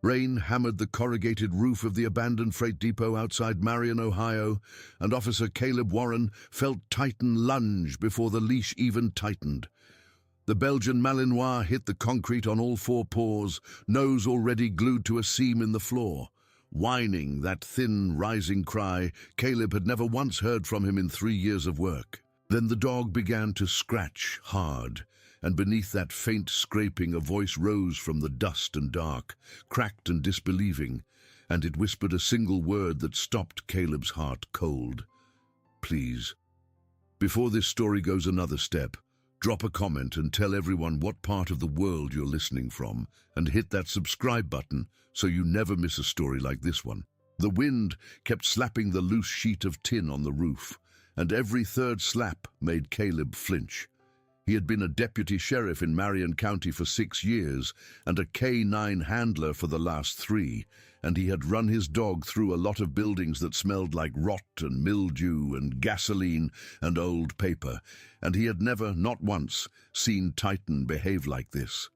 Rain hammered the corrugated roof of the abandoned freight depot outside Marion, Ohio, and Officer Caleb Warren felt Titan lunge before the leash even tightened. The Belgian Malinois hit the concrete on all four paws, nose already glued to a seam in the floor. Whining that thin, rising cry, Caleb had never once heard from him in 3 years of work. Then the dog began to scratch hard, and beneath that faint scraping a voice rose from the dust and dark, cracked and disbelieving, and it whispered a single word that stopped Caleb's heart cold. Please. Before this story goes another step, drop a comment and tell everyone what part of the world you're listening from, and hit that subscribe button so you never miss a story like this one. The wind kept slapping the loose sheet of tin on the roof, and every third slap made Caleb flinch. He had been a deputy sheriff in Marion County for 6 years and a K-9 handler for the last 3, and he had run his dog through a lot of buildings that smelled like rot and mildew and gasoline and old paper, and he had never, not once, seen Titan behave like this.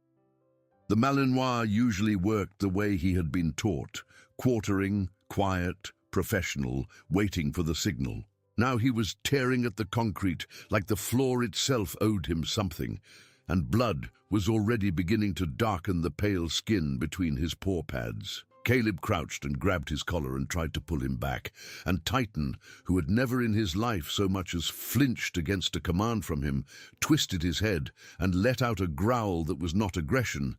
The Malinois usually worked the way he had been taught, quartering, quiet, professional, waiting for the signal. Now he was tearing at the concrete like the floor itself owed him something, and blood was already beginning to darken the pale skin between his paw pads. Caleb crouched and grabbed his collar and tried to pull him back, and Titan, who had never in his life so much as flinched against a command from him, twisted his head and let out a growl that was not aggression.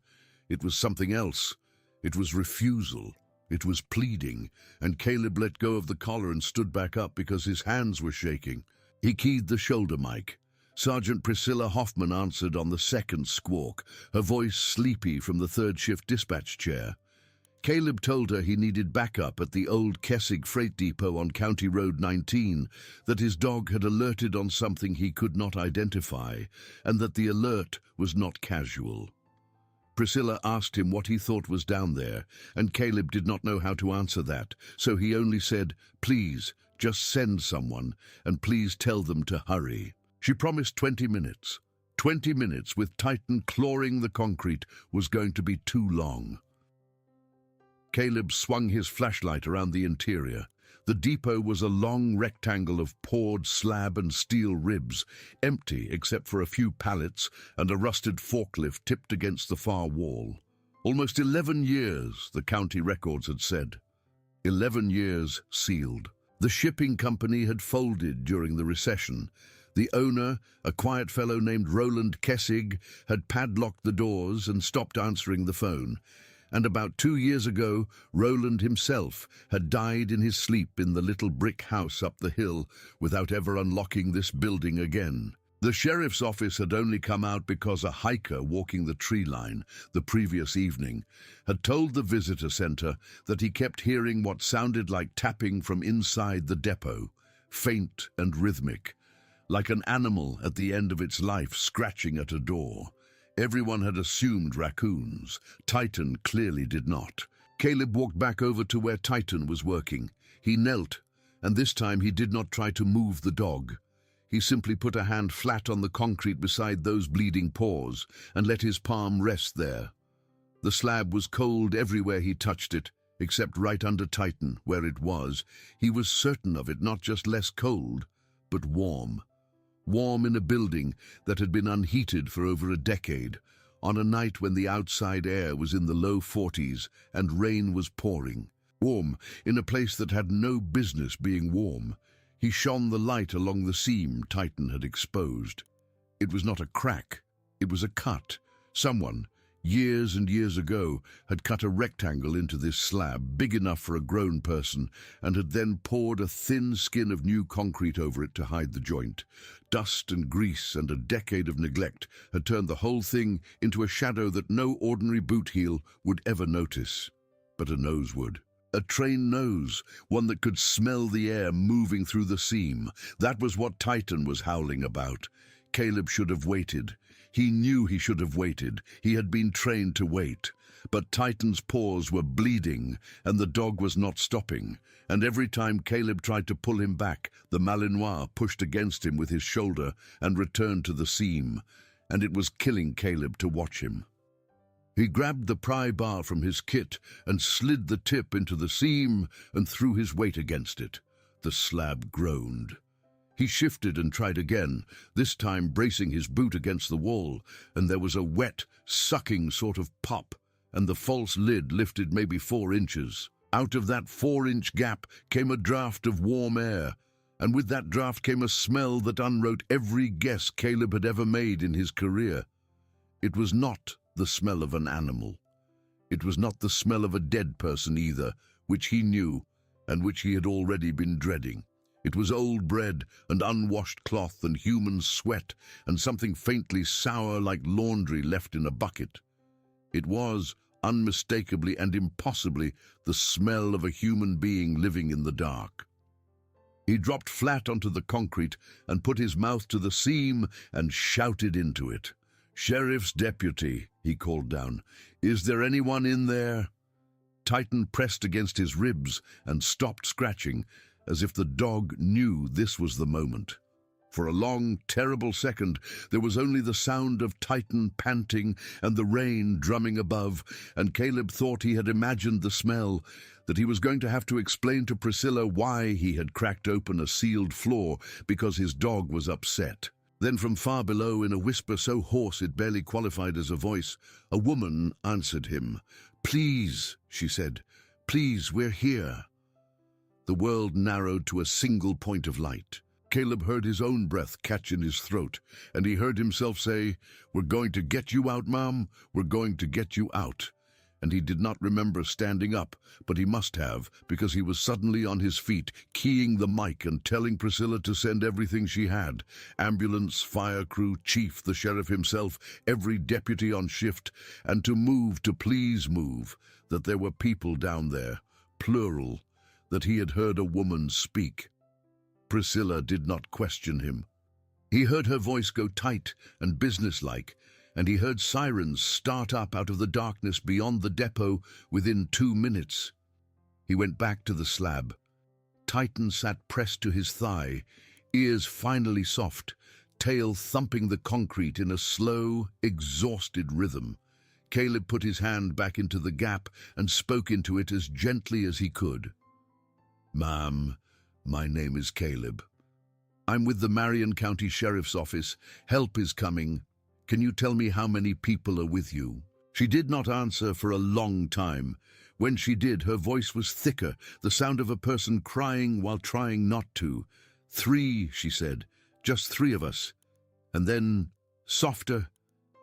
It was something else. It was refusal. It was pleading, and Caleb let go of the collar and stood back up because his hands were shaking. He keyed the shoulder mic. Sergeant Priscilla Hoffman answered on the second squawk, her voice sleepy from the third shift dispatch chair. Caleb told her he needed backup at the old Kessig freight depot on County Road 19, that his dog had alerted on something he could not identify, and that the alert was not casual. Priscilla asked him what he thought was down there, and Caleb did not know how to answer that, so he only said, "Please, just send someone, and please tell them to hurry." She promised 20 minutes. 20 minutes with Titan clawing the concrete was going to be too long. Caleb swung his flashlight around the interior. The depot was a long rectangle of poured slab and steel ribs, empty except for a few pallets and a rusted forklift tipped against the far wall. Almost 11 years, the county records had said. 11 years sealed. The shipping company had folded during the recession. The owner, a quiet fellow named Roland Kessig, had padlocked the doors and stopped answering the phone. And about 2 years ago, Roland himself had died in his sleep in the little brick house up the hill without ever unlocking this building again. The sheriff's office had only come out because a hiker walking the tree line the previous evening had told the visitor center that he kept hearing what sounded like tapping from inside the depot, faint and rhythmic, like an animal at the end of its life scratching at a door. Everyone had assumed raccoons. Titan clearly did not. Caleb walked back over to where Titan was working. He knelt, and this time he did not try to move the dog. He simply put a hand flat on the concrete beside those bleeding paws and let his palm rest there. The slab was cold everywhere he touched it, except right under Titan, where it was. He was certain of it, not just less cold, but warm. Warm in a building that had been unheated for over a decade, on a night when the outside air was in the low 40s and rain was pouring. Warm in a place that had no business being warm. He shone the light along the seam Titan had exposed. It was not a crack, it was a cut. Someone, years and years ago, had cut a rectangle into this slab, big enough for a grown person, and had then poured a thin skin of new concrete over it to hide the joint. Dust and grease and a decade of neglect had turned the whole thing into a shadow that no ordinary boot heel would ever notice. But a nose would. A trained nose, one that could smell the air moving through the seam. That was what Titan was howling about. Caleb should have waited. He knew he should have waited. He had been trained to wait. But Titan's paws were bleeding, and the dog was not stopping. And every time Caleb tried to pull him back, the Malinois pushed against him with his shoulder and returned to the seam. And it was killing Caleb to watch him. He grabbed the pry bar from his kit and slid the tip into the seam and threw his weight against it. The slab groaned. He shifted and tried again, this time bracing his boot against the wall, and there was a wet, sucking sort of pop, and the false lid lifted maybe 4 inches. Out of that 4-inch gap came a draught of warm air, and with that draught came a smell that unwrote every guess Caleb had ever made in his career. It was not the smell of an animal. It was not the smell of a dead person either, which he knew, and which he had already been dreading. It was old bread and unwashed cloth and human sweat and something faintly sour like laundry left in a bucket. It was, unmistakably and impossibly, the smell of a human being living in the dark. He dropped flat onto the concrete and put his mouth to the seam and shouted into it. "Sheriff's deputy," he called down. "Is there anyone in there?" Titan pressed against his ribs and stopped scratching, as if the dog knew this was the moment. For a long, terrible second, there was only the sound of Titan panting and the rain drumming above, and Caleb thought he had imagined the smell, that he was going to have to explain to Priscilla why he had cracked open a sealed floor because his dog was upset. Then from far below, in a whisper so hoarse it barely qualified as a voice, a woman answered him. "Please," she said, "please, we're here." The world narrowed to a single point of light. Caleb heard his own breath catch in his throat, and he heard himself say, "We're going to get you out, Mom. We're going to get you out." And he did not remember standing up, but he must have, because he was suddenly on his feet, keying the mic and telling Priscilla to send everything she had. Ambulance, fire crew, chief, the sheriff himself, every deputy on shift, and to move, to please move, that there were people down there, plural, that he had heard a woman speak. Priscilla did not question him. He heard her voice go tight and businesslike, and he heard sirens start up out of the darkness beyond the depot within 2 minutes. He went back to the slab. Titan sat pressed to his thigh, ears finally soft, tail thumping the concrete in a slow, exhausted rhythm. Caleb put his hand back into the gap and spoke into it as gently as he could. "Ma'am, my name is Caleb. I'm with the Marion County Sheriff's Office. Help is coming. Can you tell me how many people are with you?" She did not answer for a long time. When she did, her voice was thicker, the sound of a person crying while trying not to. "3," she said, "just 3 of us." And then, softer,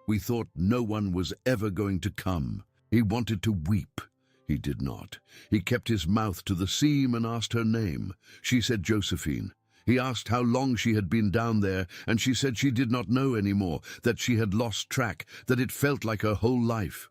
"We thought no one was ever going to come." He wanted to weep. He did not. He kept his mouth to the seam and asked her name. She said Josephine. He asked how long she had been down there, and she said she did not know anymore, that she had lost track, that it felt like her whole life.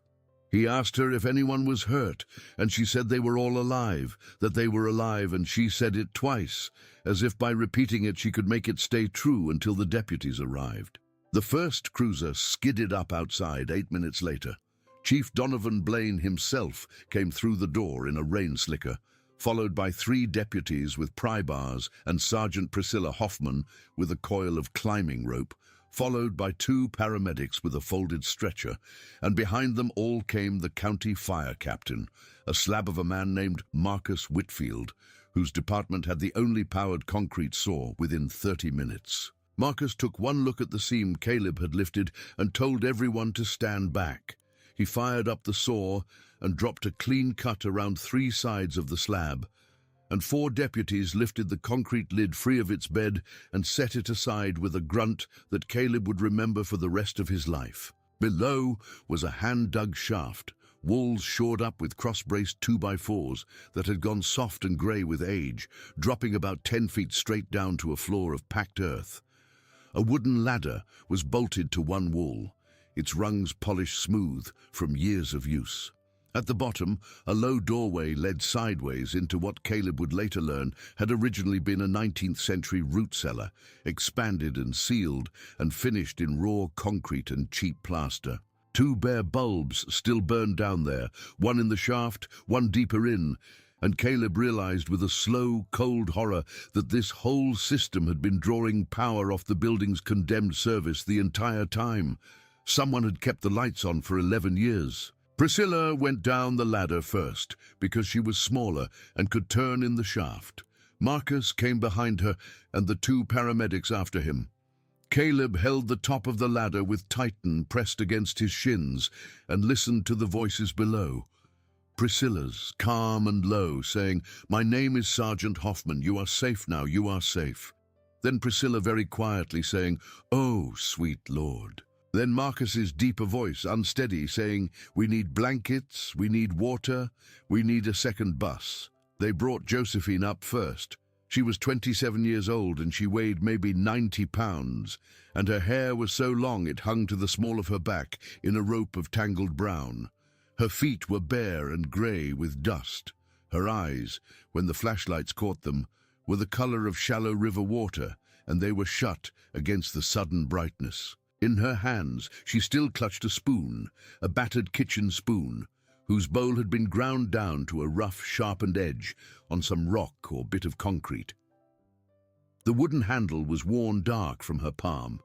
He asked her if anyone was hurt, and she said they were all alive, that they were alive, and she said it twice, as if by repeating it she could make it stay true until the deputies arrived. The first cruiser skidded up outside 8 minutes later. Chief Donovan Blaine himself came through the door in a rain slicker, followed by 3 deputies with pry bars and Sergeant Priscilla Hoffman with a coil of climbing rope, followed by 2 paramedics with a folded stretcher, and behind them all came the county fire captain, a slab of a man named Marcus Whitfield, whose department had the only powered concrete saw within 30 minutes. Marcus took one look at the seam Caleb had lifted and told everyone to stand back. He fired up the saw and dropped a clean cut around 3 sides of the slab, and 4 deputies lifted the concrete lid free of its bed and set it aside with a grunt that Caleb would remember for the rest of his life. Below was a hand-dug shaft, walls shored up with cross-braced 2x4s that had gone soft and grey with age, dropping about 10 feet straight down to a floor of packed earth. A wooden ladder was bolted to one wall, its rungs polished smooth from years of use. At the bottom, a low doorway led sideways into what Caleb would later learn had originally been a 19th century root cellar, expanded and sealed and finished in raw concrete and cheap plaster. 2 bare bulbs still burned down there, one in the shaft, one deeper in, and Caleb realized with a slow, cold horror that this whole system had been drawing power off the building's condemned service the entire time. Someone had kept the lights on for 11 years. Priscilla went down the ladder first, because she was smaller and could turn in the shaft. Marcus came behind her, and the two paramedics after him. Caleb held the top of the ladder with Titan pressed against his shins and listened to the voices below. Priscilla's, calm and low, saying, "My name is Sergeant Hoffman. You are safe now, you are safe." Then Priscilla very quietly saying, "Oh, sweet Lord." Then Marcus's deeper voice, unsteady, saying, "We need blankets, we need water, we need a second bus." They brought Josephine up first. She was 27 years old and she weighed maybe 90 pounds, and her hair was so long it hung to the small of her back in a rope of tangled brown. Her feet were bare and grey with dust. Her eyes, when the flashlights caught them, were the colour of shallow river water, and they were shut against the sudden brightness. In her hands she still clutched a spoon, a battered kitchen spoon, whose bowl had been ground down to a rough, sharpened edge on some rock or bit of concrete. The wooden handle was worn dark from her palm.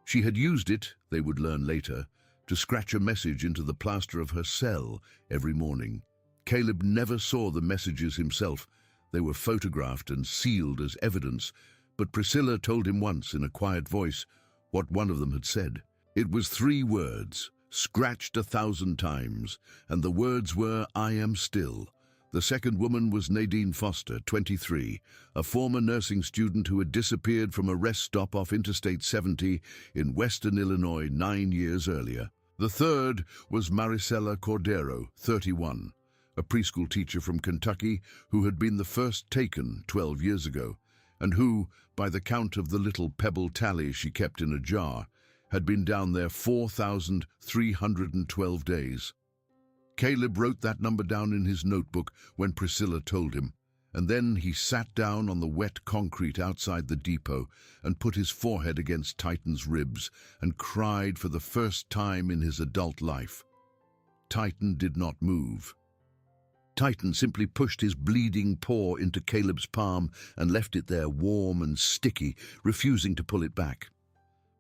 She had used it, they would learn later, to scratch a message into the plaster of her cell every morning. Caleb never saw the messages himself. They were photographed and sealed as evidence, but Priscilla told him once in a quiet voice what one of them had said. It was 3 words, scratched 1,000 times, and the words were, "I am still." The second woman was Nadine Foster, 23, a former nursing student who had disappeared from a rest stop off Interstate 70 in western Illinois 9 years earlier. The third was Maricela Cordero, 31, a preschool teacher from Kentucky who had been the first taken 12 years ago, and who, by the count of the little pebble tally she kept in a jar, had been down there 4,312 days. Caleb wrote that number down in his notebook when Priscilla told him, and then he sat down on the wet concrete outside the depot and put his forehead against Titan's ribs and cried for the first time in his adult life. Titan did not move. Titan simply pushed his bleeding paw into Caleb's palm and left it there warm and sticky, refusing to pull it back.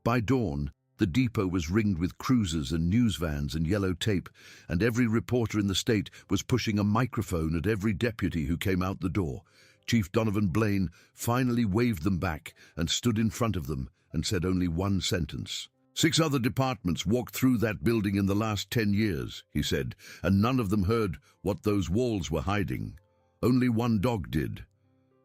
By dawn, the depot was ringed with cruisers and news vans and yellow tape, and every reporter in the state was pushing a microphone at every deputy who came out the door. Chief Donovan Blaine finally waved them back and stood in front of them and said only one sentence. 6 other departments walked through that building in the last 10 years, he said, and none of them heard what those walls were hiding. Only one dog did.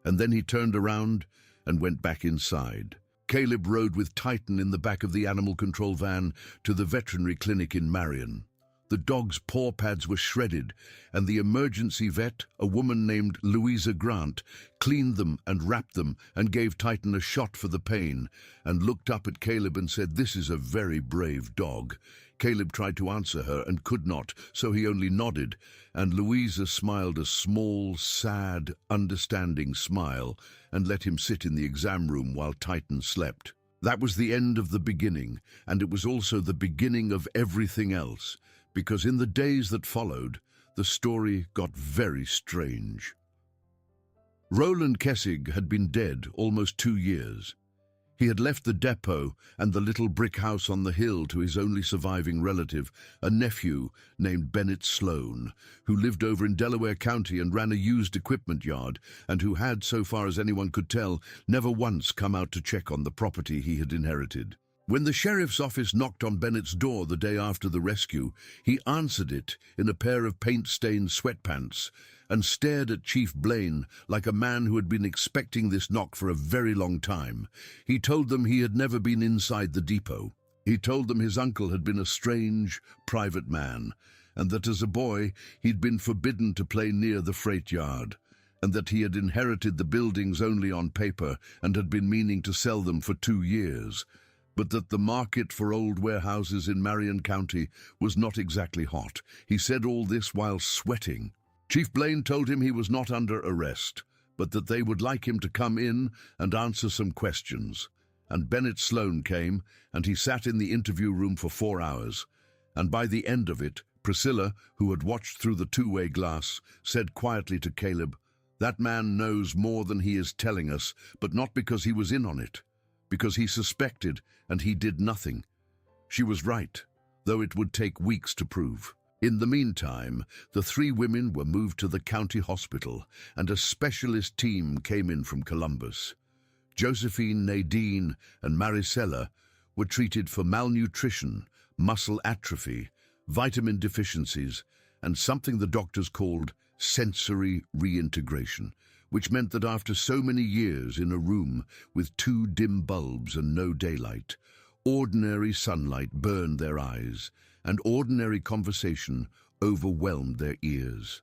And then he turned around and went back inside. Caleb rode with Titan in the back of the animal control van to the veterinary clinic in Marion. The dog's paw pads were shredded, and the emergency vet, a woman named Louisa Grant, cleaned them and wrapped them and gave Titan a shot for the pain, and looked up at Caleb and said, "This is a very brave dog." Caleb tried to answer her and could not, so he only nodded, and Louisa smiled a small, sad, understanding smile and let him sit in the exam room while Titan slept. That was the end of the beginning, and it was also the beginning of everything else, because in the days that followed, the story got very strange. Roland Kessig had been dead almost 2 years. He had left the depot and the little brick house on the hill to his only surviving relative, a nephew named Bennett Sloan, who lived over in Delaware County and ran a used equipment yard, and who had, so far as anyone could tell, never once come out to check on the property he had inherited. When the sheriff's office knocked on Bennett's door the day after the rescue, he answered it in a pair of paint-stained sweatpants and stared at Chief Blaine like a man who had been expecting this knock for a very long time. He told them he had never been inside the depot. He told them his uncle had been a strange, private man, and that as a boy he'd been forbidden to play near the freight yard, and that he had inherited the buildings only on paper and had been meaning to sell them for 2 years, but that the market for old warehouses in Marion County was not exactly hot. He said all this while sweating. Chief Blaine told him he was not under arrest, but that they would like him to come in and answer some questions. And Bennett Sloan came, and he sat in the interview room for 4 hours. And by the end of it, Priscilla, who had watched through the two-way glass, said quietly to Caleb, "That man knows more than he is telling us, but not because he was in on it, because he suspected and he did nothing. She was right, though it would take weeks to prove. In the meantime, the three women were moved to the county hospital, and a specialist team came in from Columbus. Josephine, Nadine, and Maricela were treated for malnutrition, muscle atrophy, vitamin deficiencies, and something the doctors called sensory reintegration, which meant that after so many years in a room with 2 dim bulbs and no daylight, ordinary sunlight burned their eyes, and ordinary conversation overwhelmed their ears.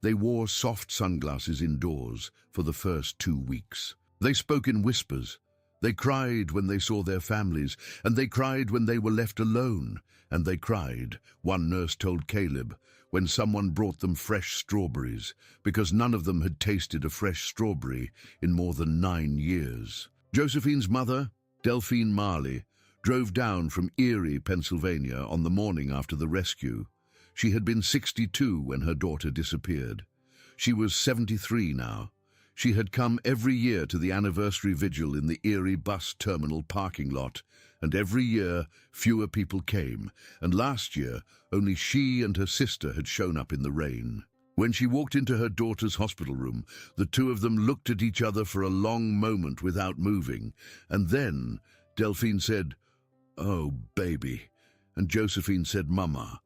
They wore soft sunglasses indoors for the first 2 weeks. They spoke in whispers. They cried when they saw their families, and they cried when they were left alone, and they cried, one nurse told Caleb, when someone brought them fresh strawberries, because none of them had tasted a fresh strawberry in more than 9 years. Josephine's mother, Delphine Marley, drove down from Erie, Pennsylvania on the morning after the rescue. She had been 62 when her daughter disappeared. She was 73 now. She had come every year to the anniversary vigil in the Erie bus terminal parking lot, and every year fewer people came, and last year only she and her sister had shown up in the rain. When she walked into her daughter's hospital room, the two of them looked at each other for a long moment without moving, and then Delphine said, "Oh, baby," and Josephine said, "Mama."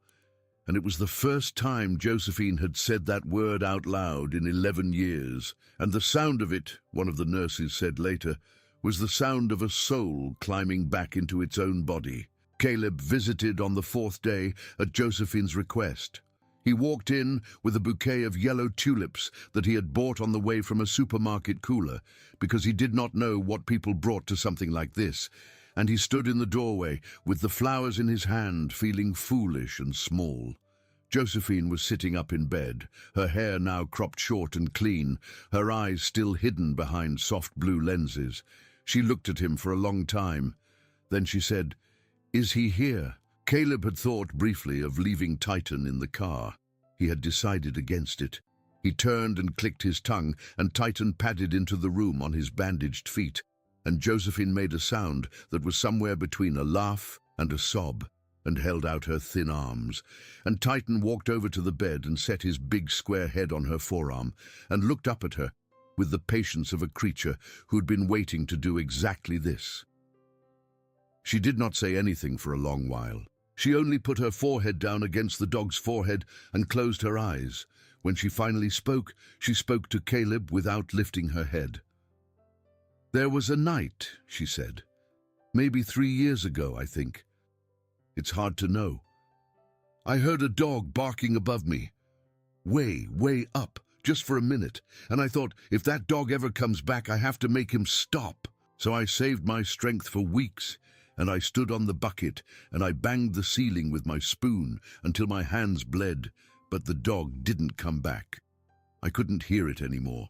And it was the first time Josephine had said that word out loud in 11 years, and the sound of it, one of the nurses said later, was the sound of a soul climbing back into its own body. Caleb visited on the 4th day at Josephine's request. He walked in with a bouquet of yellow tulips that he had bought on the way from a supermarket cooler, because he did not know what people brought to something like this, and he stood in the doorway with the flowers in his hand, feeling foolish and small. Josephine was sitting up in bed, her hair now cropped short and clean, her eyes still hidden behind soft blue lenses. She looked at him for a long time. Then she said, "Is he here?" Caleb had thought briefly of leaving Titan in the car. He had decided against it. He turned and clicked his tongue, and Titan padded into the room on his bandaged feet, and Josephine made a sound that was somewhere between a laugh and a sob, and held out her thin arms. And Titan walked over to the bed and set his big square head on her forearm, and looked up at her with the patience of a creature who'd been waiting to do exactly this. She did not say anything for a long while. She only put her forehead down against the dog's forehead and closed her eyes. When she finally spoke, she spoke to Caleb without lifting her head. "There was a night," she said. "Maybe 3 years ago, I think. It's hard to know. I heard a dog barking above me. Way up, just for a minute. And I thought, if that dog ever comes back, I have to make him stop. So I saved my strength for weeks, and I stood on the bucket, and I banged the ceiling with my spoon until my hands bled, but the dog didn't come back. I couldn't hear it anymore.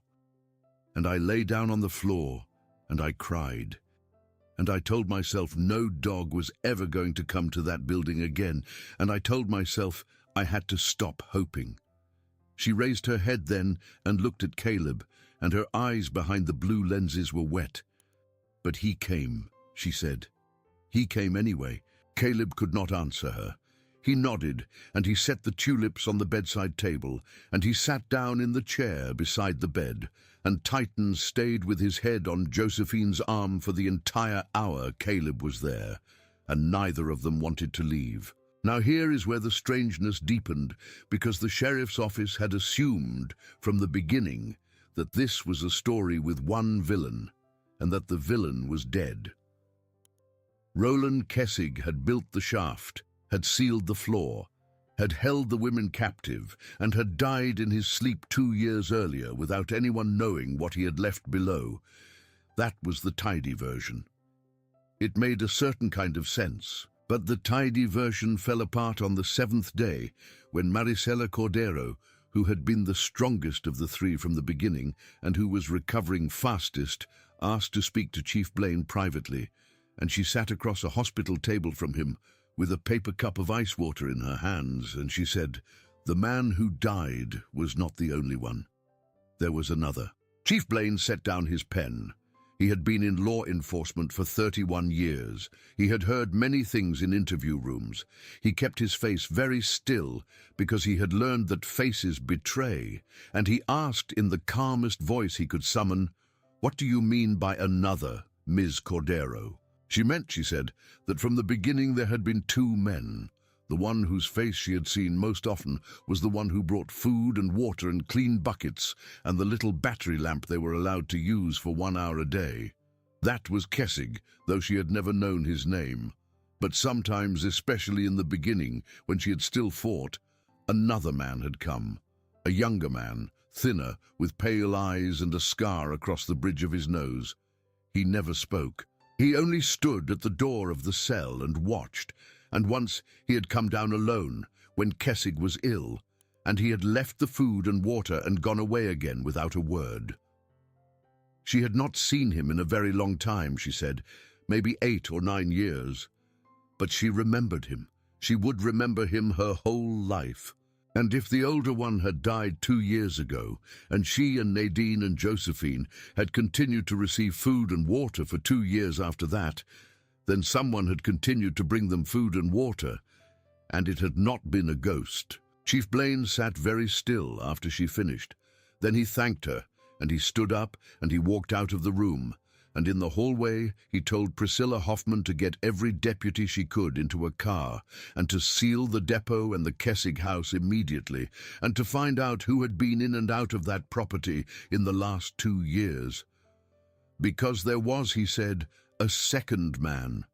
And I lay down on the floor, and I cried. And I told myself no dog was ever going to come to that building again, and I told myself I had to stop hoping." She raised her head then and looked at Caleb, and her eyes behind the blue lenses were wet. "But he came," she said. "He came anyway." Caleb could not answer her. He nodded, and he set the tulips on the bedside table, and he sat down in the chair beside the bed, and Titan stayed with his head on Josephine's arm for the entire hour Caleb was there, and neither of them wanted to leave. Now here is where the strangeness deepened, because the sheriff's office had assumed from the beginning that this was a story with one villain, and that the villain was dead. Roland Kessig had built the shaft, had sealed the floor, had held the women captive, and had died in his sleep 2 years earlier without anyone knowing what he had left below. That was the tidy version. It made a certain kind of sense, but the tidy version fell apart on the 7th day when Maricela Cordero, who had been the strongest of the three from the beginning and who was recovering fastest, asked to speak to Chief Blaine privately, and she sat across a hospital table from him with a paper cup of ice water in her hands, and she said, "The man who died was not the only one. There was another." Chief Blaine set down his pen. He had been in law enforcement for 31 years. He had heard many things in interview rooms. He kept his face very still because he had learned that faces betray, and he asked in the calmest voice he could summon, "What do you mean by another, Ms. Cordero?" She meant, she said, that from the beginning there had been two men. The one whose face she had seen most often was the one who brought food and water and clean buckets and the little battery lamp they were allowed to use for 1 hour a day. That was Kessig, though she had never known his name. But sometimes, especially in the beginning, when she had still fought, another man had come. A younger man, thinner, with pale eyes and a scar across the bridge of his nose. He never spoke. He only stood at the door of the cell and watched, and once he had come down alone when Kessig was ill, and he had left the food and water and gone away again without a word. She had not seen him in a very long time, she said, maybe 8 or 9 years. But she remembered him. She would remember him her whole life. And if the older one had died 2 years ago, and she and Nadine and Josephine had continued to receive food and water for 2 years after that, then someone had continued to bring them food and water, and it had not been a ghost. Chief Blaine sat very still after she finished. Then he thanked her, and he stood up, and he walked out of the room, and in the hallway he told Priscilla Hoffman to get every deputy she could into a car, and to seal the depot and the Kessig house immediately, and to find out who had been in and out of that property in the last 2 years. Because there was, he said, a second man,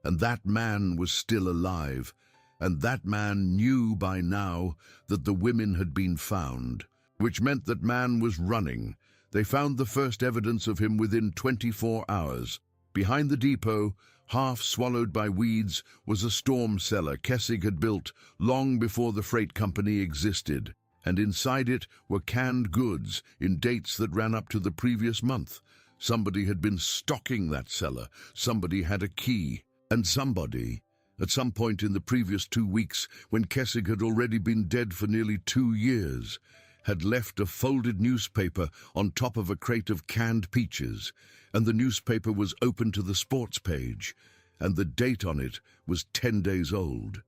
and that man was still alive, and that man knew by now that the women had been found, which meant that man was running. They found the first evidence of him within 24 hours. Behind the depot, half swallowed by weeds, was a storm cellar Kessig had built long before the freight company existed, and inside it were canned goods in dates that ran up to the previous month. Somebody had been stocking that cellar, somebody had a key, and somebody, at some point in the previous 2 weeks, when Kessig had already been dead for nearly 2 years, had left a folded newspaper on top of a crate of canned peaches, and the newspaper was open to the sports page, and the date on it was 10 days old.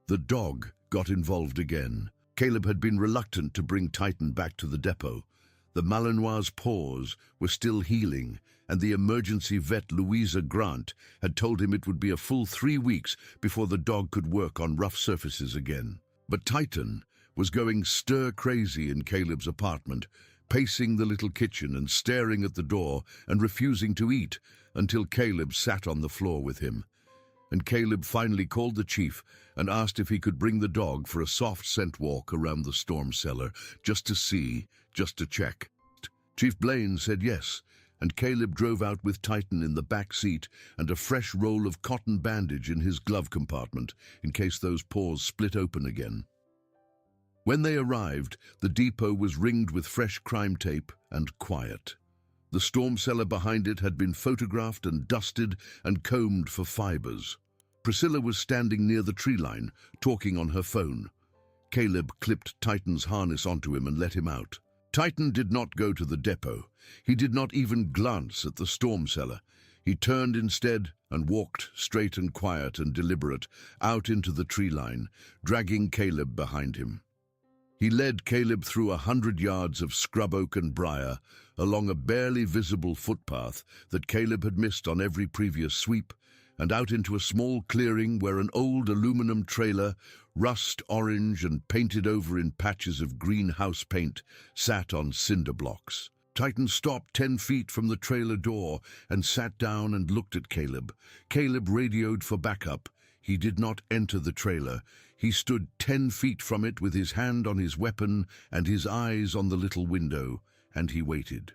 The dog got involved again. Caleb had been reluctant to bring Titan back to the depot. The Malinois' paws were still healing, and the emergency vet Louisa Grant had told him it would be a full 3 weeks before the dog could work on rough surfaces again. But Titan was going stir-crazy in Caleb's apartment, pacing the little kitchen and staring at the door and refusing to eat until Caleb sat on the floor with him. And Caleb finally called the chief and asked if he could bring the dog for a soft scent walk around the storm cellar, just to see, just to check. Chief Blaine said yes, and Caleb drove out with Titan in the back seat and a fresh roll of cotton bandage in his glove compartment in case those paws split open again. When they arrived, the depot was ringed with fresh crime tape and quiet. The storm cellar behind it had been photographed and dusted and combed for fibers. Priscilla was standing near the tree line, talking on her phone. Caleb clipped Titan's harness onto him and let him out. Titan did not go to the depot. He did not even glance at the storm cellar. He turned instead and walked, straight and quiet and deliberate, out into the tree line, dragging Caleb behind him. He led Caleb through 100 yards of scrub oak and briar, along a barely visible footpath that Caleb had missed on every previous sweep, and out into a small clearing where an old aluminum trailer, rust orange and painted over in patches of green house paint, sat on cinder blocks. Titan stopped 10 feet from the trailer door and sat down and looked at Caleb. Caleb radioed for backup. He did not enter the trailer. He stood 10 feet from it with his hand on his weapon and his eyes on the little window, and he waited.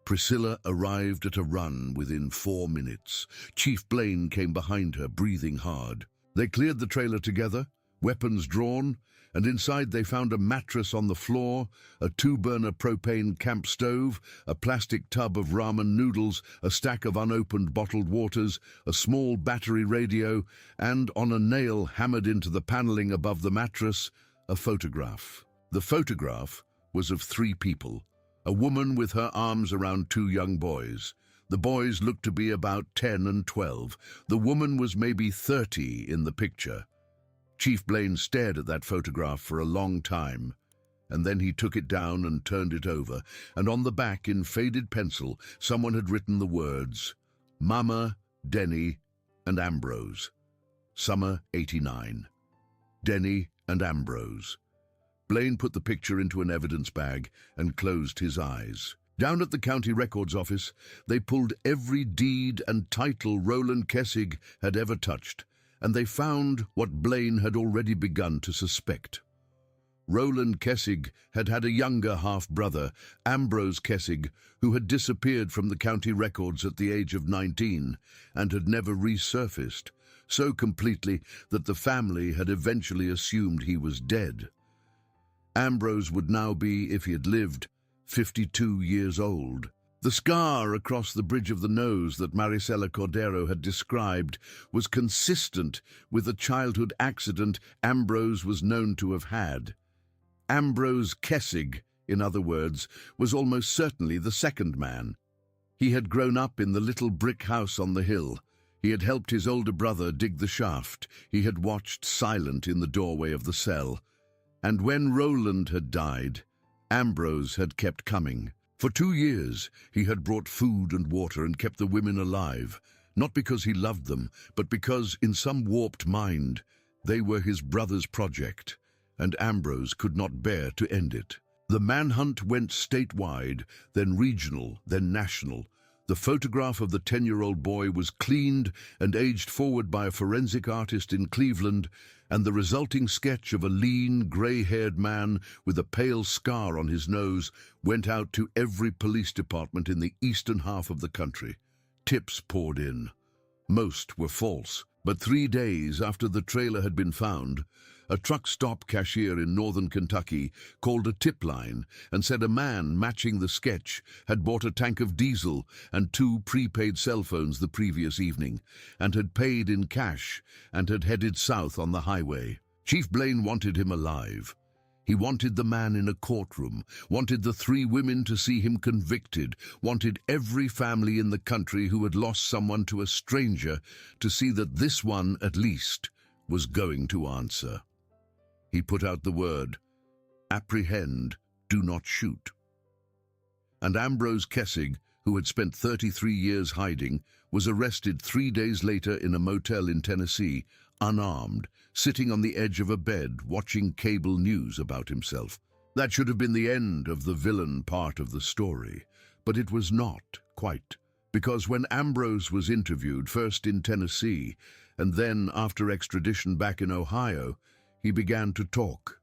Priscilla arrived at a run within 4 minutes. Chief Blaine came behind her, breathing hard. They cleared the trailer together, weapons drawn, and inside they found a mattress on the floor, a 2-burner propane camp stove, a plastic tub of ramen noodles, a stack of unopened bottled waters, a small battery radio, and on a nail hammered into the paneling above the mattress, a photograph. The photograph was of 3 people. A woman with her arms around 2 young boys. The boys looked to be about 10 and 12. The woman was maybe 30 in the picture. Chief Blaine stared at that photograph for a long time, and then he took it down and turned it over, and on the back, in faded pencil, someone had written the words, Mama, Denny, and Ambrose. Summer 89. Denny and Ambrose. Blaine put the picture into an evidence bag and closed his eyes. Down at the county records office, they pulled every deed and title Roland Kessig had ever touched, and they found what Blaine had already begun to suspect. Roland Kessig had had a younger half-brother, Ambrose Kessig, who had disappeared from the county records at the age of 19 and had never resurfaced, so completely that the family had eventually assumed he was dead. Ambrose would now be, if he had lived, 52 years old. The scar across the bridge of the nose that Maricela Cordero had described was consistent with the childhood accident Ambrose was known to have had. Ambrose Kessig, in other words, was almost certainly the second man. He had grown up in the little brick house on the hill. He had helped his older brother dig the shaft. He had watched silent in the doorway of the cell. And when Roland had died, Ambrose had kept coming. For 2 years, he had brought food and water and kept the women alive, not because he loved them, but because, in some warped mind, they were his brother's project, and Ambrose could not bear to end it. The manhunt went statewide, then regional, then national. The photograph of the 10-year-old boy was cleaned and aged forward by a forensic artist in Cleveland, and the resulting sketch of a lean, gray-haired man with a pale scar on his nose went out to every police department in the eastern half of the country. Tips poured in. Most were false, but 3 days after the trailer had been found, a truck stop cashier in northern Kentucky called a tip line and said a man matching the sketch had bought a tank of diesel and 2 prepaid cell phones the previous evening, and had paid in cash and had headed south on the highway. Chief Blaine wanted him alive. He wanted the man in a courtroom, wanted the 3 women to see him convicted, wanted every family in the country who had lost someone to a stranger to see that this one, at least, was going to answer. He put out the word, apprehend, do not shoot. And Ambrose Kessig, who had spent 33 years hiding, was arrested 3 days later in a motel in Tennessee, unarmed, sitting on the edge of a bed, watching cable news about himself. That should have been the end of the villain part of the story, but it was not, quite, because when Ambrose was interviewed, first in Tennessee, and then after extradition back in Ohio, he began to talk.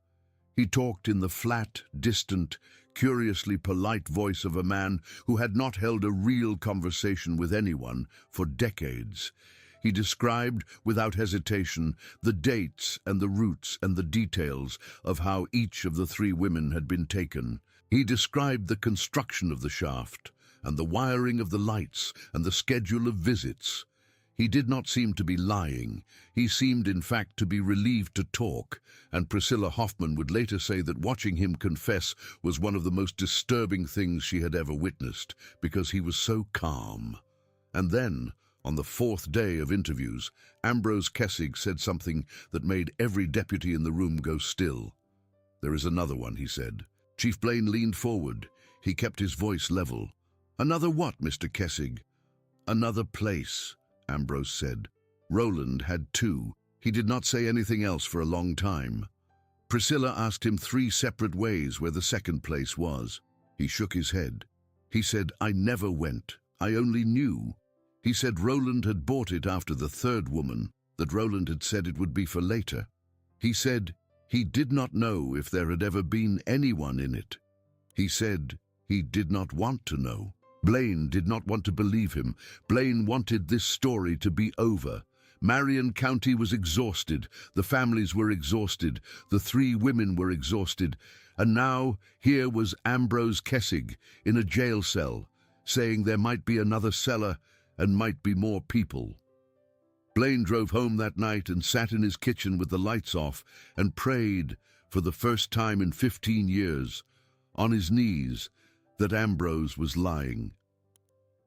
He talked in the flat, distant, curiously polite voice of a man who had not held a real conversation with anyone for decades. He described, without hesitation, the dates and the routes and the details of how each of the 3 women had been taken. He described the construction of the shaft and the wiring of the lights and the schedule of visits. He did not seem to be lying. He seemed, in fact, to be relieved to talk, and Priscilla Hoffman would later say that watching him confess was one of the most disturbing things she had ever witnessed, because he was so calm. And then, on the 4th day of interviews, Ambrose Kessig said something that made every deputy in the room go still. "There is another one," he said. Chief Blaine leaned forward. He kept his voice level. "Another what, Mr. Kessig?" "Another place," Ambrose said. Roland had 2. He did not say anything else for a long time. Priscilla asked him 3 separate ways where the second place was. He shook his head. He said, "I never went. I only knew." He said Roland had bought it after the 3rd woman, that Roland had said it would be for later. He said he did not know if there had ever been anyone in it. He said he did not want to know. Blaine did not want to believe him. Blaine wanted this story to be over. Marion County was exhausted. The families were exhausted. The 3 women were exhausted. And now, here was Ambrose Kessig in a jail cell, saying there might be another cellar and might be more people. Blaine drove home that night and sat in his kitchen with the lights off and prayed, for the first time in 15 years, on his knees, that Ambrose was lying.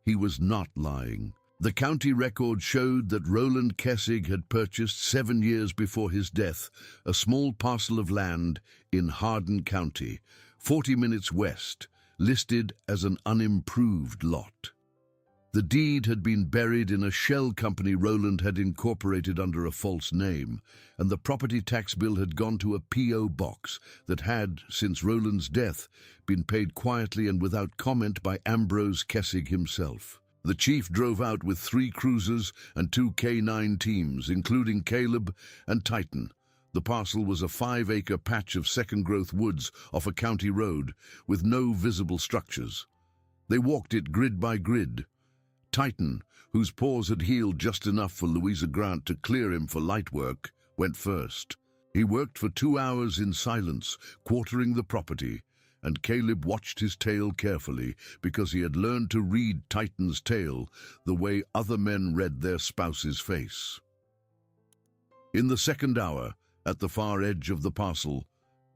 He was not lying. The county record showed that Roland Kessig had purchased 7 years before his death a small parcel of land in Hardin County, 40 minutes west, listed as an unimproved lot. The deed had been buried in a shell company Roland had incorporated under a false name, and the property tax bill had gone to a P.O. box that had, since Roland's death, been paid quietly and without comment by Ambrose Kessig himself. The chief drove out with 3 cruisers and 2 K9 teams, including Caleb and Titan. The parcel was a 5-acre patch of second-growth woods off a county road, with no visible structures. They walked it grid by grid. Titan, whose paws had healed just enough for Louisa Grant to clear him for light work, went first. He worked for 2 hours in silence, quartering the property, and Caleb watched his tail carefully because he had learned to read Titan's tail the way other men read their spouse's face. In the second hour, at the far edge of the parcel,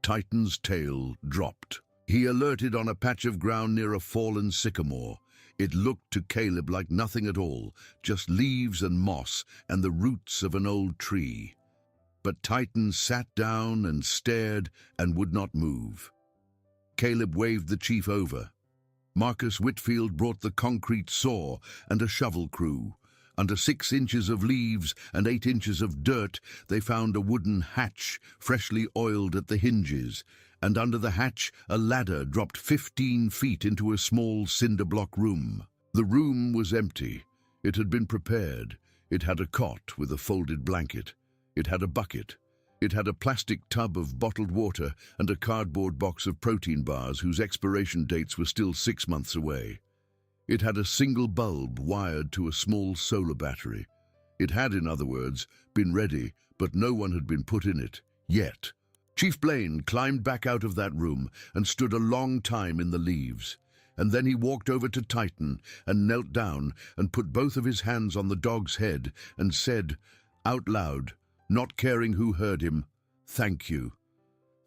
Titan's tail dropped. He alerted on a patch of ground near a fallen sycamore. It looked to Caleb like nothing at all, just leaves and moss and the roots of an old tree. But Titan sat down and stared and would not move. Caleb waved the chief over. Marcus Whitfield brought the concrete saw and a shovel crew. Under 6 inches of leaves and 8 inches of dirt, they found a wooden hatch, freshly oiled at the hinges, and under the hatch a ladder dropped 15 feet into a small cinder-block room. The room was empty. It had been prepared. It had a cot with a folded blanket. It had a bucket. It had a plastic tub of bottled water and a cardboard box of protein bars whose expiration dates were still 6 months away. It had a single bulb wired to a small solar battery. It had, in other words, been ready, but no one had been put in it, yet. Chief Blaine climbed back out of that room and stood a long time in the leaves. And then he walked over to Titan and knelt down and put both of his hands on the dog's head and said, out loud, not caring who heard him, "Thank you.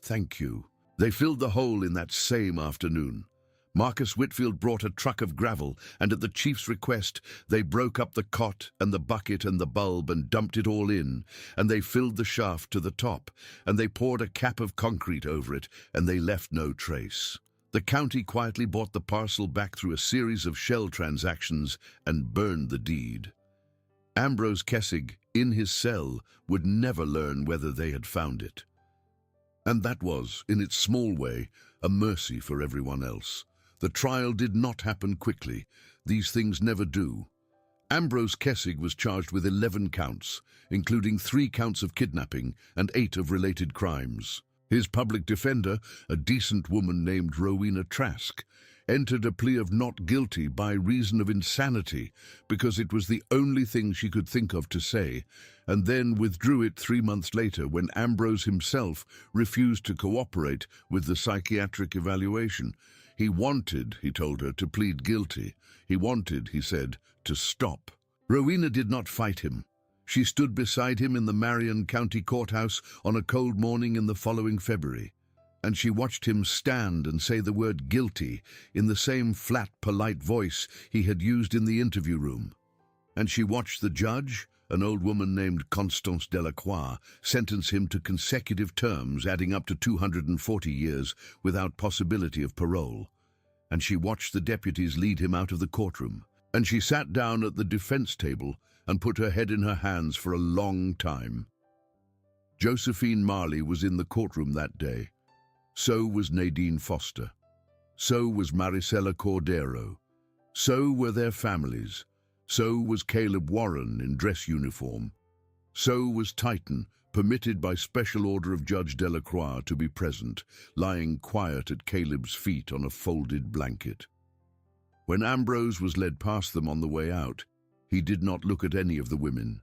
Thank you." They filled the hole in that same afternoon. Marcus Whitfield brought a truck of gravel, and at the chief's request, they broke up the cot and the bucket and the bulb and dumped it all in, and they filled the shaft to the top, and they poured a cap of concrete over it, and they left no trace. The county quietly bought the parcel back through a series of shell transactions and burned the deed. Ambrose Kessig, in his cell, would never learn whether they had found it. And that was, in its small way, a mercy for everyone else. The trial did not happen quickly. These things never do. Ambrose Kessig was charged with 11 counts, including 3 counts of kidnapping and 8 of related crimes. His public defender, a decent woman named Rowena Trask, entered a plea of not guilty by reason of insanity because it was the only thing she could think of to say, and then withdrew it 3 months later when Ambrose himself refused to cooperate with the psychiatric evaluation. He wanted, he told her, to plead guilty. He wanted, he said, to stop. Rowena did not fight him. She stood beside him in the Marion County Courthouse on a cold morning in the following February, and she watched him stand and say the word guilty in the same flat, polite voice he had used in the interview room. And she watched the judge, an old woman named Constance Delacroix, sentence him to consecutive terms adding up to 240 years without possibility of parole. And she watched the deputies lead him out of the courtroom. And she sat down at the defense table and put her head in her hands for a long time. Josephine Marley was in the courtroom that day. So was Nadine Foster. So was Maricela Cordero. So were their families. So was Caleb Warren in dress uniform. So was Titan, permitted by special order of Judge Delacroix to be present, lying quiet at Caleb's feet on a folded blanket. When Ambrose was led past them on the way out, he did not look at any of the women.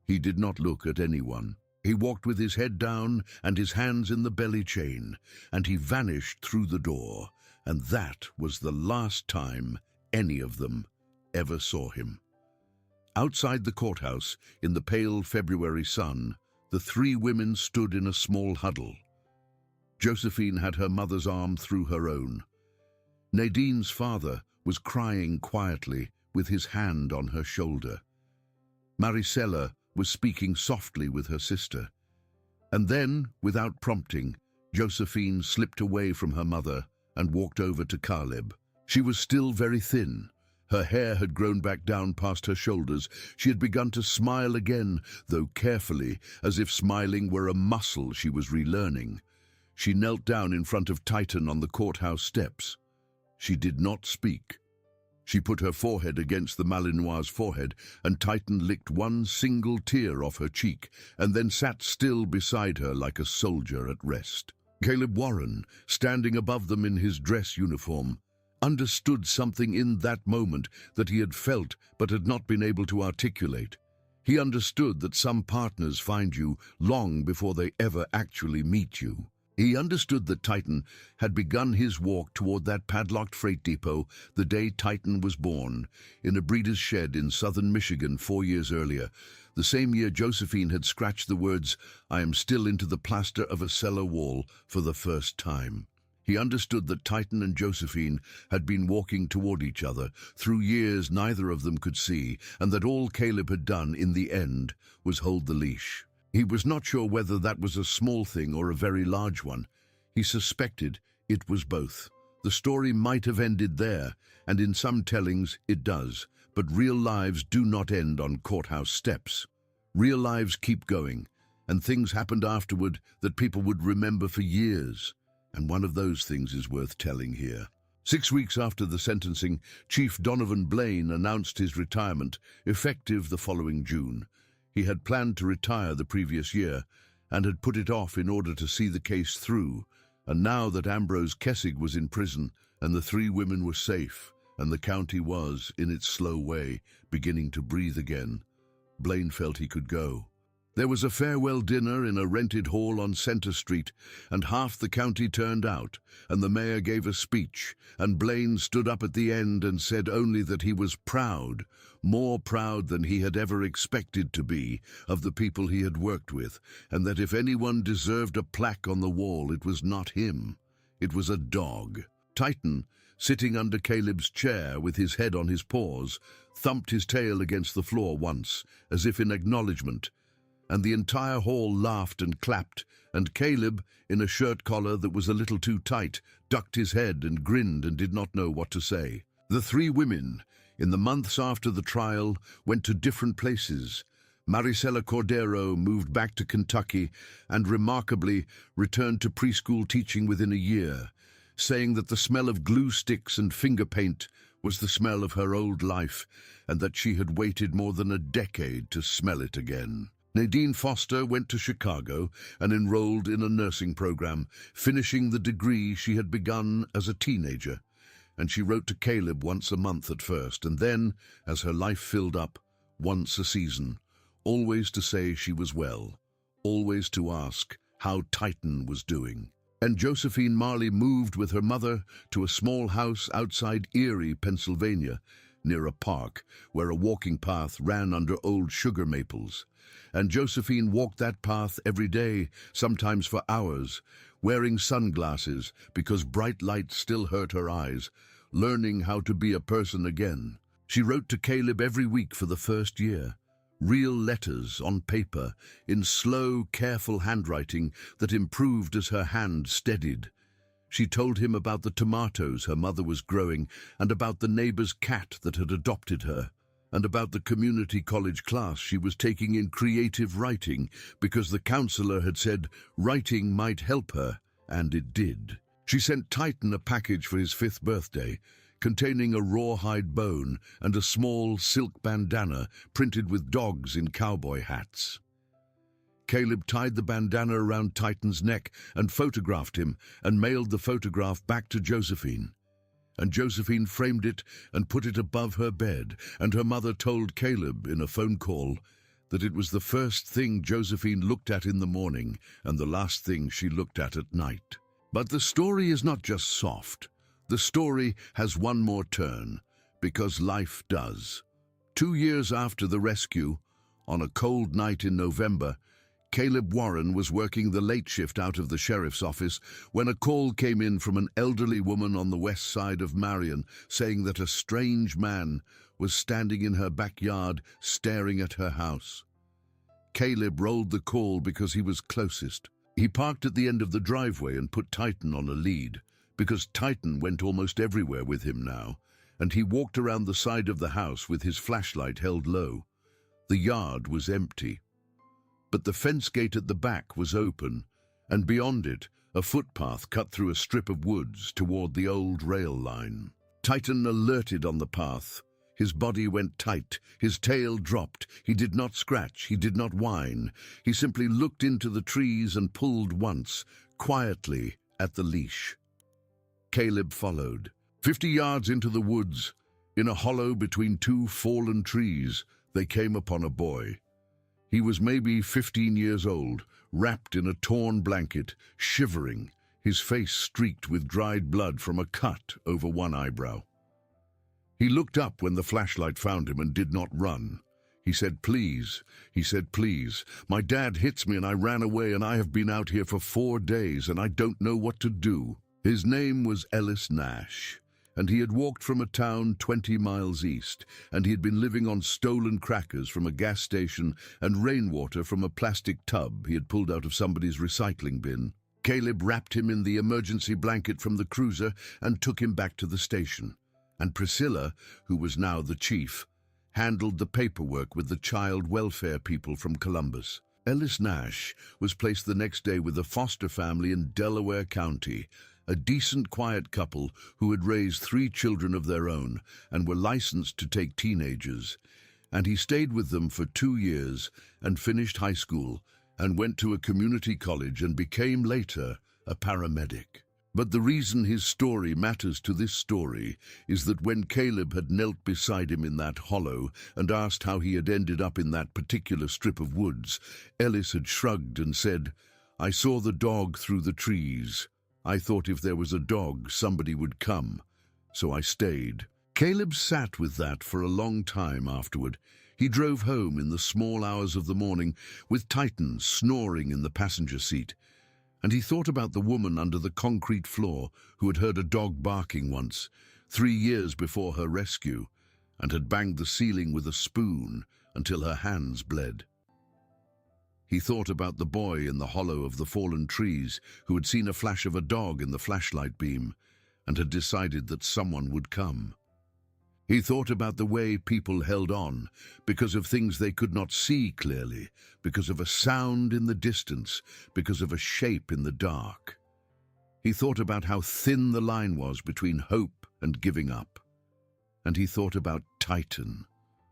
He did not look at anyone. He walked with his head down and his hands in the belly chain, and he vanished through the door, and that was the last time any of them ever saw him. Outside the courthouse, in the pale February sun, the 3 women stood in a small huddle. Josephine had her mother's arm through her own. Nadine's father was crying quietly, with his hand on her shoulder. Maricela was speaking softly with her sister. And then, without prompting, Josephine slipped away from her mother and walked over to Caleb. She was still very thin. Her hair had grown back down past her shoulders. She had begun to smile again, though carefully, as if smiling were a muscle she was relearning. She knelt down in front of Titan on the courthouse steps. She did not speak. She put her forehead against the Malinois' forehead, and Titan licked one single tear off her cheek, and then sat still beside her like a soldier at rest. Caleb Warren, standing above them in his dress uniform, understood something in that moment that he had felt but had not been able to articulate. He understood that some partners find you long before they ever actually meet you. He understood that Titan had begun his walk toward that padlocked freight depot the day Titan was born, in a breeder's shed in southern Michigan 4 years earlier, the same year Josephine had scratched the words, "I am still into the plaster of a cellar wall," for the first time. He understood that Titan and Josephine had been walking toward each other through years neither of them could see, and that all Caleb had done in the end was hold the leash. He was not sure whether that was a small thing or a very large one. He suspected it was both. The story might have ended there, and in some tellings it does, but real lives do not end on courthouse steps. Real lives keep going, and things happened afterward that people would remember for years, and one of those things is worth telling here. 6 weeks after the sentencing, Chief Donovan Blaine announced his retirement, effective the following June. He had planned to retire the previous year and had put it off in order to see the case through, and now that Ambrose Kessig was in prison and the 3 women were safe and the county was, in its slow way, beginning to breathe again, Blaine felt he could go. There was a farewell dinner in a rented hall on Center Street, and half the county turned out, and the mayor gave a speech, and Blaine stood up at the end and said only that he was proud, more proud than he had ever expected to be, of the people he had worked with, and that if anyone deserved a plaque on the wall, it was not him. It was a dog. Titan, sitting under Caleb's chair with his head on his paws, thumped his tail against the floor once, as if in acknowledgement, and the entire hall laughed and clapped, and Caleb, in a shirt collar that was a little too tight, ducked his head and grinned and did not know what to say. The 3 women, in the months after the trial, went to different places. Maricela Cordero moved back to Kentucky and, remarkably, returned to preschool teaching within a year, saying that the smell of glue sticks and finger paint was the smell of her old life, and that she had waited more than a decade to smell it again. Nadine Foster went to Chicago and enrolled in a nursing program, finishing the degree she had begun as a teenager, and she wrote to Caleb once a month at first, and then, as her life filled up, once a season, always to say she was well, always to ask how Titan was doing. And Josephine Marley moved with her mother to a small house outside Erie, Pennsylvania, near a park where a walking path ran under old sugar maples. And Josephine walked that path every day, sometimes for hours, wearing sunglasses because bright light still hurt her eyes, learning how to be a person again. She wrote to Caleb every week for the first year, real letters on paper, in slow, careful handwriting that improved as her hand steadied. She told him about the tomatoes her mother was growing and about the neighbor's cat that had adopted her, and about the community college class she was taking in creative writing because the counselor had said writing might help her, and it did. She sent Titan a package for his 5th birthday, containing a rawhide bone and a small silk bandana printed with dogs in cowboy hats. Caleb tied the bandana around Titan's neck and photographed him and mailed the photograph back to Josephine. And Josephine framed it and put it above her bed, and her mother told Caleb in a phone call that it was the first thing Josephine looked at in the morning and the last thing she looked at night. But the story is not just soft. The story has one more turn, because life does. 2 years after the rescue, on a cold night in November, Caleb Warren was working the late shift out of the sheriff's office when a call came in from an elderly woman on the west side of Marion saying that a strange man was standing in her backyard, staring at her house. Caleb rolled the call because he was closest. He parked at the end of the driveway and put Titan on a lead, because Titan went almost everywhere with him now, and he walked around the side of the house with his flashlight held low. The yard was empty, but the fence gate at the back was open, and beyond it, a footpath cut through a strip of woods toward the old rail line. Titan alerted on the path. His body went tight, his tail dropped. He did not scratch, he did not whine. He simply looked into the trees and pulled once, quietly, at the leash. Caleb followed. 50 yards into the woods, in a hollow between two fallen trees, they came upon a boy. He was maybe 15 years old, wrapped in a torn blanket, shivering, his face streaked with dried blood from a cut over one eyebrow. He looked up when the flashlight found him and did not run. He said, "Please," he said, "please. My dad hits me and I ran away and I have been out here for 4 days and I don't know what to do." His name was Ellis Nash, and he had walked from a town 20 miles east, and he had been living on stolen crackers from a gas station and rainwater from a plastic tub he had pulled out of somebody's recycling bin. Caleb wrapped him in the emergency blanket from the cruiser and took him back to the station. And Priscilla, who was now the chief, handled the paperwork with the child welfare people from Columbus. Ellis Nash was placed the next day with a foster family in Delaware County, a decent, quiet couple who had raised 3 children of their own and were licensed to take teenagers. And he stayed with them for 2 years and finished high school and went to a community college and became later a paramedic. But the reason his story matters to this story is that when Caleb had knelt beside him in that hollow and asked how he had ended up in that particular strip of woods, Ellis had shrugged and said, "I saw the dog through the trees. I thought if there was a dog, somebody would come, so I stayed." Caleb sat with that for a long time afterward. He drove home in the small hours of the morning with Titan snoring in the passenger seat. And he thought about the woman under the concrete floor who had heard a dog barking once, 3 years before her rescue, and had banged the ceiling with a spoon until her hands bled. He thought about the boy in the hollow of the fallen trees who had seen a flash of a dog in the flashlight beam and had decided that someone would come. He thought about the way people held on because of things they could not see clearly, because of a sound in the distance, because of a shape in the dark. He thought about how thin the line was between hope and giving up. And he thought about Titan,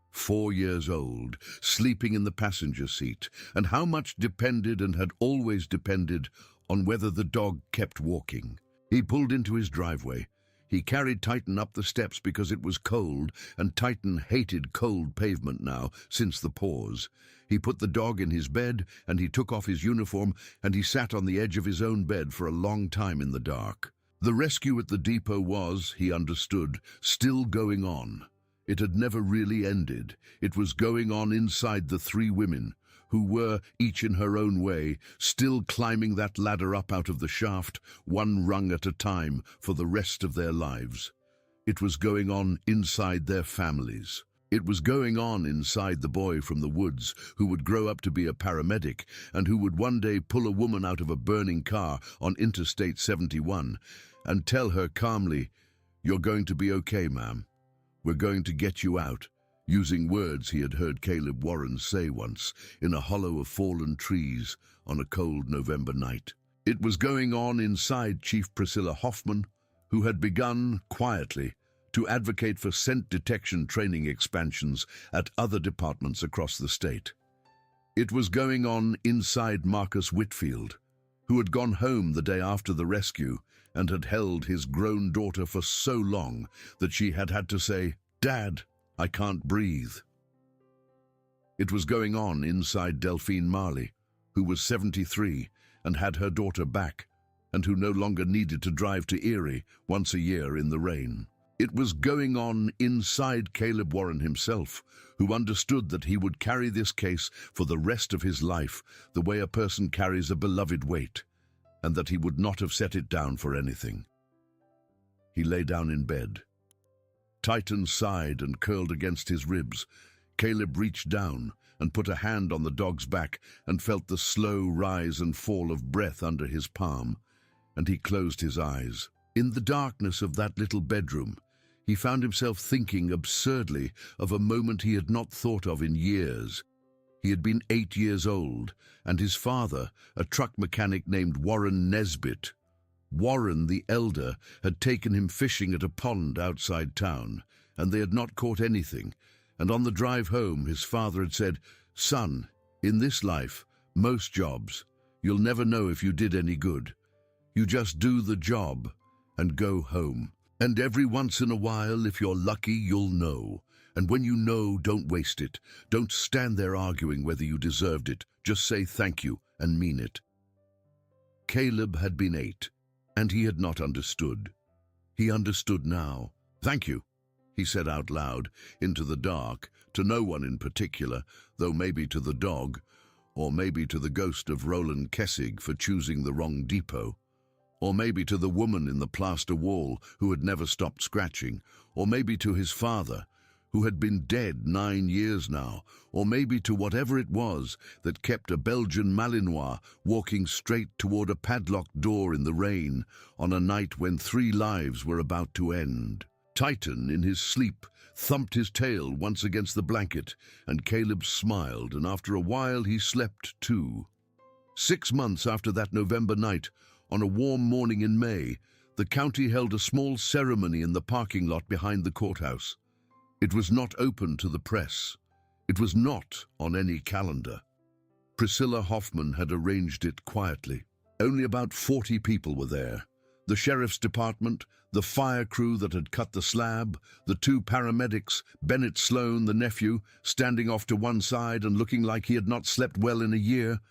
4 years old, sleeping in the passenger seat, and how much depended and had always depended on whether the dog kept walking. He pulled into his driveway. He carried Titan up the steps because it was cold, and Titan hated cold pavement now, since the pause. He put the dog in his bed, and he took off his uniform, and he sat on the edge of his own bed for a long time in the dark. The rescue at the depot was, he understood, still going on. It had never really ended. It was going on inside the 3 women, who were, each in her own way, still climbing that ladder up out of the shaft, one rung at a time, for the rest of their lives. It was going on inside their families. It was going on inside the boy from the woods, who would grow up to be a paramedic, and who would one day pull a woman out of a burning car on Interstate 71, and tell her calmly, "You're going to be okay, ma'am. We're going to get you out," using words he had heard Caleb Warren say once in a hollow of fallen trees on a cold November night. It was going on inside Chief Priscilla Hoffman, who had begun, quietly, to advocate for scent detection training expansions at other departments across the state. It was going on inside Marcus Whitfield, who had gone home the day after the rescue and had held his grown daughter for so long that she had had to say, "Dad, I can't breathe." It was going on inside Delphine Marley, who was 73 and had her daughter back, and who no longer needed to drive to Erie once a year in the rain. It was going on inside Caleb Warren himself, who understood that he would carry this case for the rest of his life the way a person carries a beloved weight, and that he would not have set it down for anything. He lay down in bed. Titan sighed and curled against his ribs. Caleb reached down and put a hand on the dog's back and felt the slow rise and fall of breath under his palm, and he closed his eyes. In the darkness of that little bedroom, he found himself thinking absurdly of a moment he had not thought of in years. He had been 8 years old, and his father, a truck mechanic named Warren Nesbitt. Warren, the elder, had taken him fishing at a pond outside town, and they had not caught anything, and on the drive home his father had said, "Son, in this life, most jobs, you'll never know if you did any good. You just do the job and go home. And every once in a while, if you're lucky, you'll know. And when you know, don't waste it. Don't stand there arguing whether you deserved it. Just say thank you and mean it." Caleb had been 8, and he had not understood. He understood now. "Thank you," he said out loud, into the dark, to no one in particular, though maybe to the dog, or maybe to the ghost of Roland Kessig for choosing the wrong depot, or maybe to the woman in the plaster wall who had never stopped scratching, or maybe to his father, who had been dead 9 years now, or maybe to whatever it was that kept a Belgian Malinois walking straight toward a padlocked door in the rain on a night when 3 lives were about to end. Titan, in his sleep, thumped his tail once against the blanket, and Caleb smiled, and after a while he slept too. 6 months after that November night, on a warm morning in May, the county held a small ceremony in the parking lot behind the courthouse. It was not open to the press. It was not on any calendar. Priscilla Hoffman had arranged it quietly. Only about 40 people were there. The sheriff's department, the fire crew that had cut the slab, the 2 paramedics, Bennett Sloan, the nephew, standing off to one side and looking like he had not slept well in a year,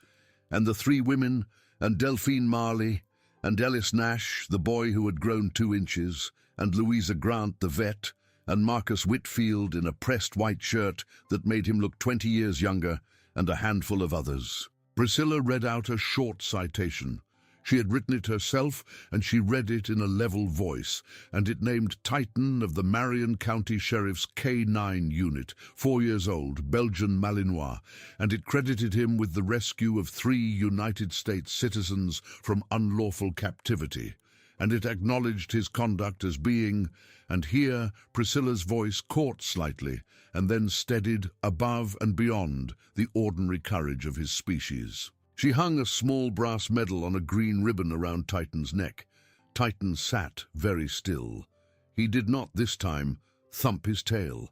and the 3 women, and Delphine Marley, and Ellis Nash, the boy who had grown 2 inches, and Louisa Grant, the vet, and Marcus Whitfield in a pressed white shirt that made him look 20 years younger, and a handful of others. Priscilla read out a short citation. She had written it herself, and she read it in a level voice, and it named Titan of the Marion County Sheriff's K-9 unit, 4 years old, Belgian Malinois, and it credited him with the rescue of 3 United States citizens from unlawful captivity, and it acknowledged his conduct as being, and here Priscilla's voice caught slightly, and then steadied above and beyond the ordinary courage of his species. She hung a small brass medal on a green ribbon around Titan's neck. Titan sat very still. He did not, this time, thump his tail.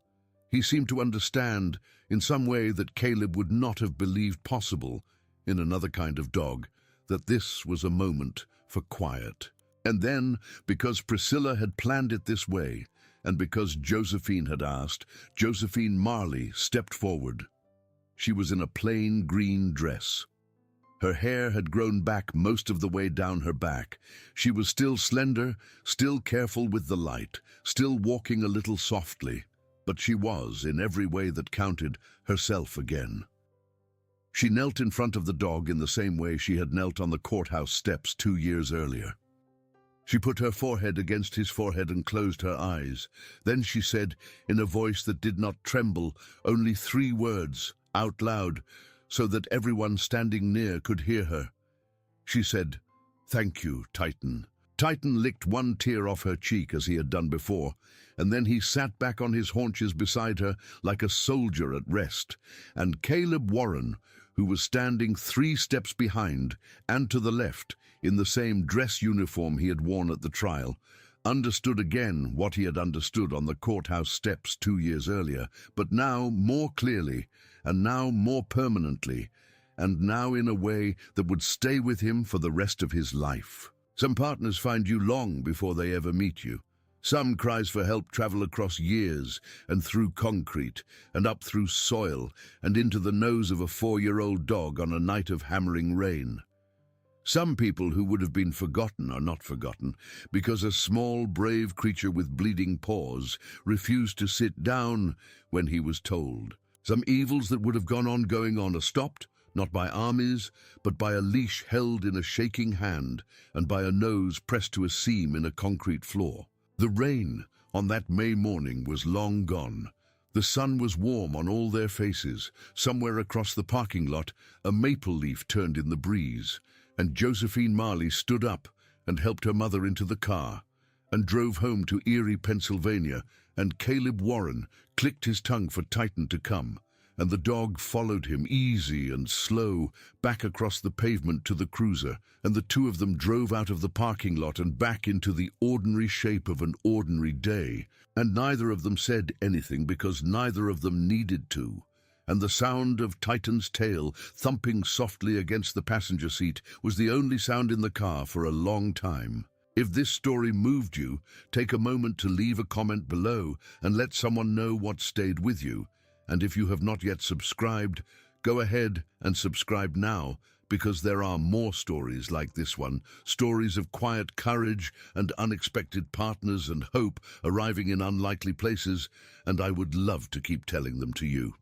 He seemed to understand, in some way that Caleb would not have believed possible, in another kind of dog, that this was a moment for quiet. And then, because Priscilla had planned it this way, and because Josephine had asked, Josephine Marley stepped forward. She was in a plain green dress. Her hair had grown back most of the way down her back. She was still slender, still careful with the light, still walking a little softly, but she was, in every way that counted, herself again. She knelt in front of the dog in the same way she had knelt on the courthouse steps 2 years earlier. She put her forehead against his forehead and closed her eyes. Then she said, in a voice that did not tremble, only 3 words, out loud, so that everyone standing near could hear her. She said, "Thank you, Titan." Titan licked 1 tear off her cheek as he had done before, and then he sat back on his haunches beside her like a soldier at rest, and Caleb Warren, who was standing 3 steps behind and to the left in the same dress uniform he had worn at the trial, understood again what he had understood on the courthouse steps 2 years earlier, but now more clearly, and now more permanently, and now in a way that would stay with him for the rest of his life. Some partners find you long before they ever meet you. Some cries for help travel across years and through concrete and up through soil and into the nose of a 4-year-old dog on a night of hammering rain. Some people who would have been forgotten are not forgotten because a small, brave creature with bleeding paws refused to sit down when he was told. Some evils that would have gone on going on are stopped, not by armies, but by a leash held in a shaking hand and by a nose pressed to a seam in a concrete floor. The rain, on that May morning was long gone. The sun was warm on all their faces. Somewhere across the parking lot, a maple leaf turned in the breeze, and Josephine Marley stood up and helped her mother into the car and drove home to Erie, Pennsylvania, and Caleb Warren clicked his tongue for Titan to come, and the dog followed him, easy and slow, back across the pavement to the cruiser, and the two of them drove out of the parking lot and back into the ordinary shape of an ordinary day, and neither of them said anything because neither of them needed to, and the sound of Titan's tail thumping softly against the passenger seat was the only sound in the car for a long time. If this story moved you, take a moment to leave a comment below and let someone know what stayed with you. And if you have not yet subscribed, go ahead and subscribe now, because there are more stories like this one, stories of quiet courage and unexpected partners and hope arriving in unlikely places, and I would love to keep telling them to you.